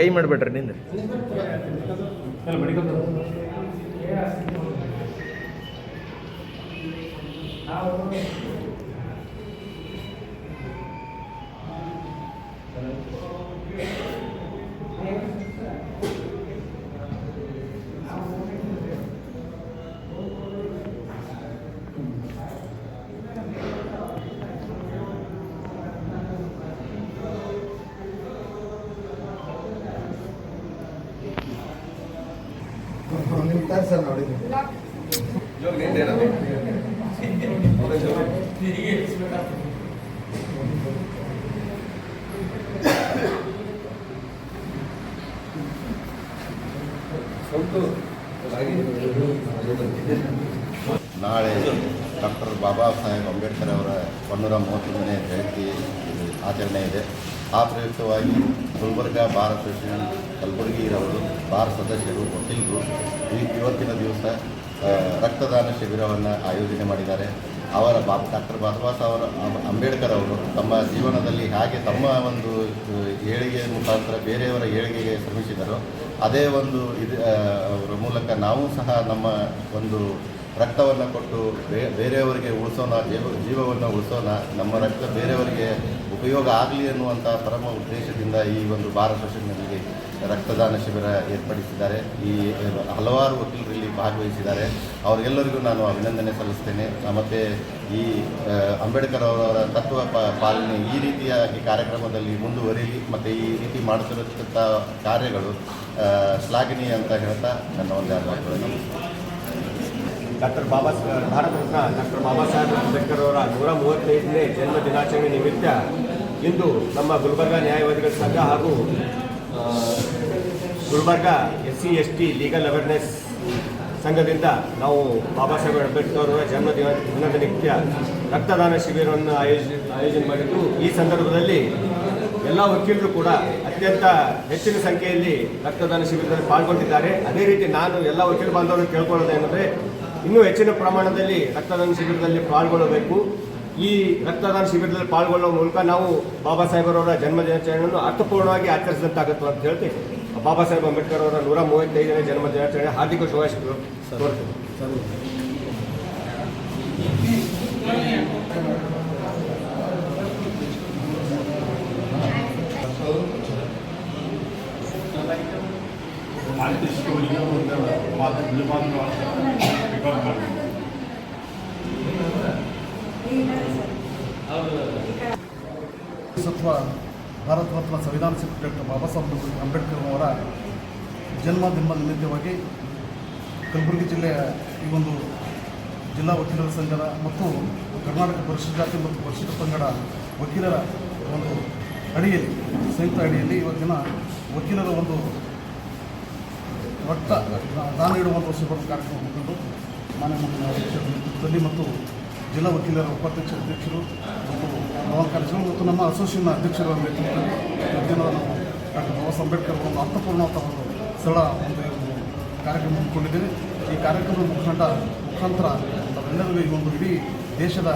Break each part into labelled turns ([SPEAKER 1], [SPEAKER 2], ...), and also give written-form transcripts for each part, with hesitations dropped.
[SPEAKER 1] ಕೈ ಮಾಡಿಬಿಟ್ರಿ ನಿಂದು.
[SPEAKER 2] ಸರ್ ನೋಡಿ
[SPEAKER 3] ನಾಳೆ ಡಾಕ್ಟರ್ ಬಾಬಾ ಸಾಹೇಬ್ ಅಂಬೇಡ್ಕರ್ ಅವರ 131ನೇ ಜಯಂತಿ ಆಚರಣೆ ಇದೆ. ಆ ಪ್ರಯುಕ್ತವಾಗಿ ಗುಲ್ಬರ್ಗ ಬಾರ್ ಅಸೋಸಿಯೇಷನ್ ಕಲಬುರಗಿರವರು ಬಾರ್ ಸದಸ್ಯರು ವಕೀಲರು ಇವತ್ತಿನ ದಿವಸ ರಕ್ತದಾನ ಶಿಬಿರವನ್ನು ಆಯೋಜನೆ ಮಾಡಿದ್ದಾರೆ. ಡಾಕ್ಟರ್ ಬಾಬಾ ಸಾಹೇಬ್ ಅಂಬೇಡ್ಕರ್ ಅವರು ತಮ್ಮ ಜೀವನದಲ್ಲಿ ಹಾಗೆ ತಮ್ಮ ಒಂದು ಏಳಿಗೆಯ ಮುಖಾಂತರ ಬೇರೆಯವರ ಏಳಿಗೆಗೆ ಶ್ರಮಿಸಿದರು. ಅದೇ ಒಂದು ಅವರ ಮೂಲಕ ನಾವು ಸಹ ನಮ್ಮ ಒಂದು ರಕ್ತವನ್ನು ಕೊಟ್ಟು ಬೇರೆಯವರಿಗೆ ಉಳಿಸೋಣ, ಜೀವವನ್ನು ಉಳಿಸೋಣ, ನಮ್ಮ ರಕ್ತ ಬೇರೆಯವರಿಗೆ ಉಪಯೋಗ ಆಗಲಿ ಅನ್ನುವಂಥ ಪರಮ ಉದ್ದೇಶದಿಂದ ಈ ಒಂದು ಬಾರ್ ಅಸೋಸಿಯೇಷನ್ನಲ್ಲಿ ರಕ್ತದಾನ ಶಿಬಿರ ಏರ್ಪಡಿಸಿದ್ದಾರೆ. ಈ ಹಲವಾರು ವಕೀಲರು ಇಲ್ಲಿ ಭಾಗವಹಿಸಿದ್ದಾರೆ. ಅವರಿಗೆಲ್ಲರಿಗೂ ನಾನು ಅಭಿನಂದನೆ ಸಲ್ಲಿಸ್ತೇನೆ. ಮತ್ತು ಈ ಅಂಬೇಡ್ಕರ್ ಅವರ ತತ್ವ ಪಾಲನೆ ಈ ರೀತಿಯಾಗಿ ಕಾರ್ಯಕ್ರಮದಲ್ಲಿ ಮುಂದುವರಿಯಲಿ ಮತ್ತು ಈ ರೀತಿ ಮಾಡುತ್ತಿರತಕ್ಕಂಥ ಕಾರ್ಯಗಳು ಶ್ಲಾಘನೀಯ ಅಂತ ಹೇಳ್ತಾ ನನ್ನ ಒಂದು ಮಾತುಗಳನ್ನು
[SPEAKER 4] ಭಾರತ ರತ್ನ ಡಾಕ್ಟರ್ ಬಾಬಾ ಸಾಹೇಬ್ ಅಂಬೇಡ್ಕರ್ ಅವರ 135ನೇ ಜನ್ಮ ದಿನಾಚರಣೆ ನಿಮಿತ್ತ ಇಂದು ನಮ್ಮ ಗುಲ್ಬರ್ಗ ನ್ಯಾಯವಾದಿಗಳ ಸಂಘ ಹಾಗೂ ಗುಲ್ಬರ್ಗ SC/ST ಲೀಗಲ್ ಅವೇರ್ನೆಸ್ ಸಂಘದಿಂದ ನಾವು ಬಾಬಾ ಸಾಹೇಬ್ ಅಂಬೇಡ್ಕರ್ ಅವರ ದಿನದ ನಿಮಿತ್ತ ರಕ್ತದಾನ ಶಿಬಿರವನ್ನು ಆಯೋಜನೆ ಮಾಡಿದ್ದು, ಈ ಸಂದರ್ಭದಲ್ಲಿ ಎಲ್ಲ ವಕೀಲರು ಕೂಡ ಅತ್ಯಂತ ಹೆಚ್ಚಿನ ಸಂಖ್ಯೆಯಲ್ಲಿ ರಕ್ತದಾನ ಶಿಬಿರದಲ್ಲಿ ಪಾಲ್ಗೊಂಡಿದ್ದಾರೆ. ಅದೇ ರೀತಿ ನಾನು ಎಲ್ಲ ವಕೀಲ ಬಾಂಧವರು ಕೇಳ್ಕೊಳ್ಳೋದೇನೆಂದರೆ ಇನ್ನೂ ಹೆಚ್ಚಿನ ಪ್ರಮಾಣದಲ್ಲಿ ರಕ್ತದಾನ ಶಿಬಿರದಲ್ಲಿ ಪಾಲ್ಗೊಳ್ಳಬೇಕು. ಈ ರಕ್ತದಾನ ಶಿಬಿರದಲ್ಲಿ ಪಾಲ್ಗೊಳ್ಳುವ ಮೂಲಕ ನಾವು ಬಾಬಾ ಸಾಹೇಬರವರ ಜನ್ಮ ದಿನಾಚರಣೆಯನ್ನು ಅರ್ಥಪೂರ್ಣವಾಗಿ ಆಚರಿಸಿದಂತಾಗುತ್ತೆ ಅಂತ ಹೇಳ್ತೀವಿ. ಬಾಬಾ ಸಾಹೇಬ್ ಅಂಬೇಡ್ಕರ್ ಅವರ 135ನೇ ಜನ್ಮ ದಿನಾಚರಣೆ ಹಾರ್ದಿಕ ಶುಭಾಶಯಗಳು ಕೋರ್ತೀನಿ.
[SPEAKER 2] ಭಾರತ ರತ್ನ ಸಂವಿಧಾನ ಶಿಲ್ಪಿ ಡಾಕ್ಟರ್ ಬಾಬಾ ಸಾಹೇಬ್ ಅಂಬೇಡ್ಕರ್ ಅವರ ಜನ್ಮದಿನ ನಿಮಿತ್ತವಾಗಿ ಕಲಬುರಗಿ ಜಿಲ್ಲೆಯ ಈ ಒಂದು ಜಿಲ್ಲಾ ವಕೀಲರ ಸಂಘದ ಮತ್ತು ಕರ್ನಾಟಕ ಪರಿಶಿಷ್ಟ ಜಾತಿ ಮತ್ತು ಪರಿಶಿಷ್ಟ ಪಂಗಡ ವಕೀಲರ ಒಂದು ಅಡಿಯಲ್ಲಿ ಸಂಯುಕ್ತ ಅಡಿಯಲ್ಲಿ ಇವತ್ತಿನ ವಕೀಲರ ಒಂದು ರಕ್ತ ದಾನ ಇಡುವಂಥ ಶಿಬಿರ ಕಾರ್ಯಕ್ರಮ ಮುಗಿದು ಮಾನ್ಯ ಅಧ್ಯಕ್ಷರ ನೇತೃತ್ವದಲ್ಲಿ ಮತ್ತು ಜಿಲ್ಲಾ ವಕೀಲರ ಉಪಾಧ್ಯಕ್ಷ ಅಧ್ಯಕ್ಷರು ಮತ್ತು ಭವನ ಕಾರ್ಯಗಳು ಮತ್ತು ನಮ್ಮ ಅಸೋಸಿಯೇಷನ್ನ ಅಧ್ಯಕ್ಷರ ನೇತೃತ್ವದಲ್ಲಿ ಇವತ್ತಿನ ನಾವು ಡಾಕ್ಟರ್ ಬಾಬಾ ಸಾಹೇಬ್ ಅಂಬೇಡ್ಕರ್ ಒಂದು ಅರ್ಥಪೂರ್ಣವಾದ ಒಂದು ಸ್ಥಳ ಒಂದು ಕಾರ್ಯಕ್ರಮ ಹಮ್ಮಿಕೊಂಡಿದ್ದೇವೆ. ಈ ಕಾರ್ಯಕ್ರಮದ ಮುಖಾಂತರ ನಾವೆಲ್ಲರಿಗೂ ಈ ಒಂದು ಇಡೀ ದೇಶದ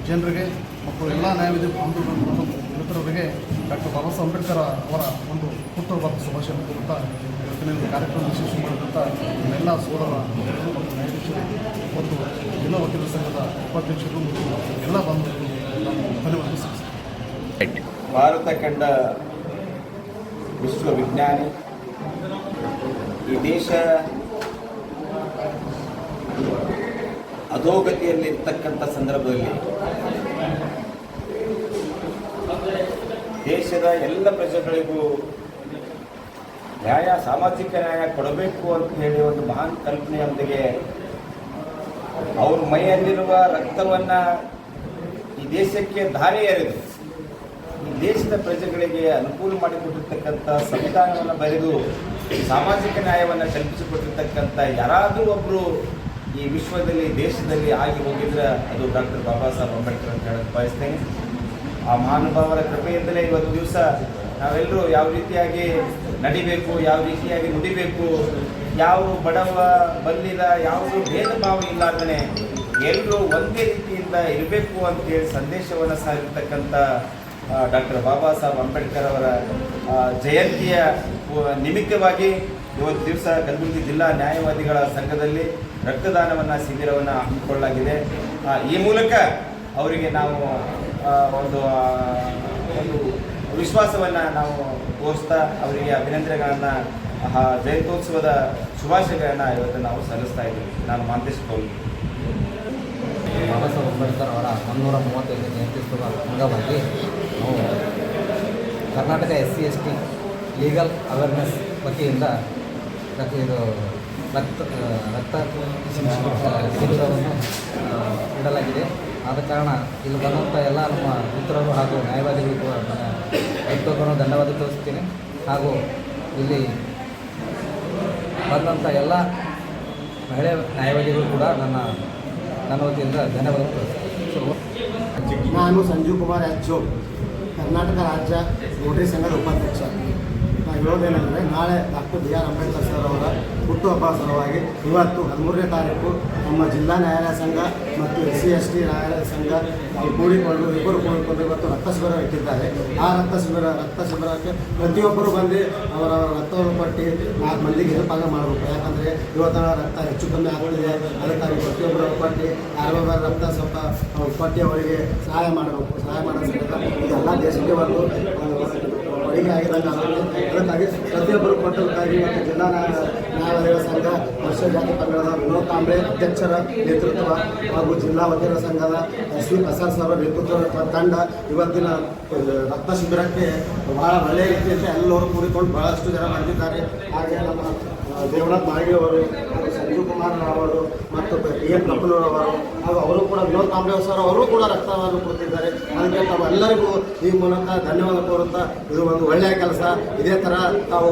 [SPEAKER 2] ಜನರಿಗೆ ಮತ್ತು ಎಲ್ಲ ನ್ಯಾಯವಾದಿ ಬಾಂಧವರಿಗೆ ಮತ್ತು ಮಿತ್ರರಿಗೆ ಡಾಕ್ಟರ್ ಬಾಬಾ ಸಾಹೇಬ್ ಅಂಬೇಡ್ಕರ್ ಅವರ ಒಂದು ಹುಟ್ಟುಹಬ್ಬದ ಶುಭಾಶಯ ಕೊಡುತ್ತಾ ಇವತ್ತಿನ ಕಾರ್ಯಕ್ರಮ ವಿಶೇಷ ಮಾಡಿದಂಥ ಎಲ್ಲ ಸೋದರ ಮತ್ತು ನ್ಯಾಯಾಧೀಶರು ಮತ್ತು ಜಿಲ್ಲಾ ವಕೀಲರ ಸಂಘದ ಉಪಾಧ್ಯಕ್ಷರು ಮತ್ತು ಎಲ್ಲ ಬಾಂಧವರಿಗೂ ಧನ್ಯವಾದ ಸಲ್ಲಿಸುತ್ತೇನೆ.
[SPEAKER 4] ಭಾರತ ಕಂಡ ವಿಶ್ವವಿಜ್ಞಾನಿ, ಈ ದೇಶ ಅಧೋಗತಿಯಲ್ಲಿರ್ತಕ್ಕಂಥ ಸಂದರ್ಭದಲ್ಲಿ ದೇಶದ ಎಲ್ಲ ಪ್ರಜೆಗಳಿಗೂ ಸಾಮಾಜಿಕ ನ್ಯಾಯ ಕೊಡಬೇಕು ಅಂತ ಹೇಳಿ ಒಂದು ಮಹಾನ್ ಕಲ್ಪನೆಯೊಂದಿಗೆ ಅವ್ರ ಮೈಯಲ್ಲಿರುವ ರಕ್ತವನ್ನು ಈ ದೇಶಕ್ಕೆ ಧಾರೆ ಎರೆದು ಈ ದೇಶದ ಪ್ರಜೆಗಳಿಗೆ ಅನುಕೂಲ ಮಾಡಿಕೊಟ್ಟಿರ್ತಕ್ಕಂಥ ಸಂವಿಧಾನವನ್ನು ಬರೆದು ಸಾಮಾಜಿಕ ನ್ಯಾಯವನ್ನು ಕಲ್ಪಿಸಿಕೊಟ್ಟಿರ್ತಕ್ಕಂಥ ಯಾರಾದರೂ ಒಬ್ಬರು ಈ ವಿಶ್ವದಲ್ಲಿ ದೇಶದಲ್ಲಿ ಆಗಿ ಹೋಗಿದ್ರೆ ಅದು ಡಾಕ್ಟರ್ ಬಾಬಾ ಸಾಹೇಬ್ ಅಂಬೇಡ್ಕರ್ ಅಂತ ಹೇಳಕ್ಕೆ ಬಯಸ್ತೇನೆ. ಆ ಮಹಾನುಭಾವರ ಕೃಪೆಯಿಂದಲೇ ಇವತ್ತು ದಿವಸ ನಾವೆಲ್ಲರೂ ಯಾವ ರೀತಿಯಾಗಿ ನಡಿಬೇಕು, ಯಾವ ರೀತಿಯಾಗಿ ನುಡಿಬೇಕು, ಯಾವ ಬಡವ ಬಲ್ಲಿದ ಯಾವುದು ಭೇದ ಭಾವ ಇಲ್ಲಾರ್ದೇ ಎಲ್ಲರೂ ಒಂದೇ ರೀತಿಯಿಂದ ಇರಬೇಕು ಅಂತೇಳಿ ಸಂದೇಶವನ್ನು ಸಾರಿರ್ತಕ್ಕಂಥ ಡಾಕ್ಟರ್ ಬಾಬಾ ಸಾಹೇಬ್ ಅಂಬೇಡ್ಕರ್ ಅವರ ಜಯಂತಿಯ ನಿಮಿತ್ತವಾಗಿ ಇವತ್ತು ದಿವಸ ಕಲಬುರಗಿ ಜಿಲ್ಲಾ ನ್ಯಾಯವಾದಿಗಳ ಸಂಘದಲ್ಲಿ ರಕ್ತದಾನವನ್ನು ಶಿಬಿರವನ್ನು ಹಮ್ಮಿಕೊಳ್ಳಲಾಗಿದೆ. ಈ ಮೂಲಕ ಅವರಿಗೆ ನಾವು ಒಂದು ವಿಶ್ವಾಸವನ್ನು ನಾವು ತೋರಿಸ್ತಾ ಅವರಿಗೆ ಅಭಿನಂದನೆಗಳನ್ನು ಜಯಂತ್ಯೋತ್ಸವದ ಶುಭಾಶಯಗಳನ್ನು ಇವತ್ತು ನಾವು ಸಲ್ಲಿಸ್ತಾ ಇದ್ದೀವಿ. ನಾನು ಮಾಂತೇಶ್ ಕೌಲ್.
[SPEAKER 1] ಬಾಬಾ ಸಾಹೇಬ್ ಅಂಬೇಡ್ಕರ್ ಅವರ 135ನೇ ಜಯಂತ್ಯುತ್ಸವ ಅಂಗವಾಗಿ ನಾವು ಕರ್ನಾಟಕ SC/ST ಲೀಗಲ್ ಅವೇರ್ನೆಸ್ ವತಿಯಿಂದ ಇದು ರಕ್ತ ಶಿಬಿರವನ್ನು ಇಡಲಾಗಿದೆ. ಆದ ಕಾರಣ ಇಲ್ಲಿ ಬಂದಂಥ ಎಲ್ಲ ನಮ್ಮ ಮಿತ್ರರು ಹಾಗೂ ನ್ಯಾಯವಾದಿಗಳು ಕೂಡ ವ್ಯಕ್ತಿಗಳನ್ನು ಧನ್ಯವಾದ ತೋರಿಸ್ತೀನಿ. ಹಾಗೂ ಇಲ್ಲಿ ಬಂದಂಥ ಎಲ್ಲ ಮಹಿಳೆ ನ್ಯಾಯವಾದಿಗಳು ಕೂಡ ನನ್ನ ವತಿಯಿಂದ ಧನ್ಯವಾದ ತೋರಿಸ್ತೀನಿ.
[SPEAKER 5] ನಾನು ಸಂಜೀವ್ ಕುಮಾರ್ ಎಚ್. ಕರ್ನಾಟಕ ರಾಜ್ಯ ರೋಟರಿ ಸಂಘದ ಉಪಾಧ್ಯಕ್ಷ. ನಾವು ಹೇಳೋದೇನೆಂದರೆ, ನಾಳೆ ಡಾಕ್ಟರ್ B.R. ಅಂಬೇಡ್ಕರ್ ಸರ್ ಅವರ ಹುಟ್ಟುಹಬ್ಬ ಸಲುವಾಗಿ ಇವತ್ತು 13ನೇ ತಾರೀಕು ನಮ್ಮ ಜಿಲ್ಲಾ ನ್ಯಾಯಾಲಯ ಸಂಘ ಮತ್ತು SC/ST ನ್ಯಾಯಾಲಯ ಸಂಘ ಕೂಡಿಕೊಂಡು ಇಬ್ಬರು ಕೂಡಿಕೊಂಡು ಇವತ್ತು ರಕ್ತ ಶಿಬಿರ ಇಟ್ಟಿದ್ದಾರೆ. ಆ ರಕ್ತ ಶಿಬಿರಕ್ಕೆ ಪ್ರತಿಯೊಬ್ಬರು ಬಂದು ಅವರ ರಕ್ತವನ್ನು ಕೊಟ್ಟು 4 ಮಂದಿಗೆ ಹೆಲ್ಪಾಗ ಮಾಡಬೇಕು. ಯಾಕಂದರೆ ಇವತ್ತಿನ ರಕ್ತ ಹೆಚ್ಚು ಕಮ್ಮಿ ಆಗ್ತಿದೆ. ಅದಕ್ಕಾಗಿ ಪ್ರತಿಯೊಬ್ಬರು ಕೊಟ್ಟು ಯಾರೋ ರಕ್ತ ಸ್ವಲ್ಪ ಕೊಟ್ಟು ಅವರಿಗೆ ಸಹಾಯ ಮಾಡಬೇಕು. ಸಹಾಯ ಮಾಡೋ ಇದೆಲ್ಲ ದೇಶಕ್ಕೆ ಒಂದು ಅಡಿಗೆ ಆಗಿದಂಗೆ ಆಗುತ್ತೆ. ಅದಕ್ಕಾಗಿ ಪ್ರತಿಯೊಬ್ಬರು ಕೊಟ್ಟದಕ್ಕಾಗಿ ಮತ್ತು ಜಿಲ್ಲಾ ನ್ಯಾಯಾಲಯಗಳ ಸಂಘ ಪರಿಶಿಷ್ಟ ಜಾತಿ ಪಂಗಡದ ವಿನೋದ್ ಕಾಂಬ್ಳೆ ಅಧ್ಯಕ್ಷರ ನೇತೃತ್ವ ಹಾಗೂ ಜಿಲ್ಲಾ ವಕೀಲರ ಸಂಘದ SP ಪ್ರಸಾದ್ ಸರ್ ನೇತೃತ್ವದ ತಂಡ ಇವತ್ತಿನ ರಕ್ತ ಶಿಬಿರಕ್ಕೆ ಬಹಳ ಒಳ್ಳೆಯ ರೀತಿಯಲ್ಲಿ ಎಲ್ಲರೂ ಕೂಡಿಕೊಂಡು ಬಹಳಷ್ಟು ಜನ ಬಂದಿದ್ದಾರೆ. ಹಾಗೆ ನಮ್ಮ ದೇವನಾಥ್ ಮಾಳಿಗೆ ಅವರು ಹಾಗೂ ಸಂಜೀವ್ ಕುಮಾರ್ ಅವರು ಮತ್ತು PN ಕಪ್ಪನವರು ಹಾಗೂ ಅವರು ಕೂಡ ವಿನೋದ್ ಕಾಂಬ್ಳೆ ಸರ್ ಅವರು ಕೂಡ ರಕ್ತವನ್ನು ಕೊಡ್ತಿದ್ದಾರೆ. ಅದಕ್ಕೆ ತಾವೆಲ್ಲರಿಗೂ ಈ ಮೂಲಕ ಧನ್ಯವಾದ ಕೋರುತ್ತಾ, ಇದು ಒಂದು ಒಳ್ಳೆಯ ಕೆಲಸ. ಇದೇ ಥರ ತಾವು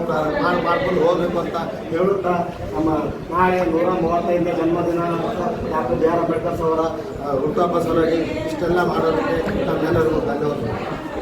[SPEAKER 5] ಮಾಡ್ಕೊಂಡು ಹೋಗಬೇಕು ಅಂತ ಹೇಳುತ್ತಾ, ನಮ್ಮ ನಾಳೆ 135ನೇ ಜನ್ಮದಿನ ಡಾಕ್ಟರ್ B.R. ಅಂಬೇಡ್ಕರ್ ಅವರ ಹುಟ್ಟುಹಬ್ಬ ಸಲುವಾಗಿ ಇಷ್ಟೆಲ್ಲ ಮಾಡೋದಕ್ಕೆ ನಮ್ಮೆಲ್ಲರಿಗೂ ಧನ್ಯವಾದಗಳು.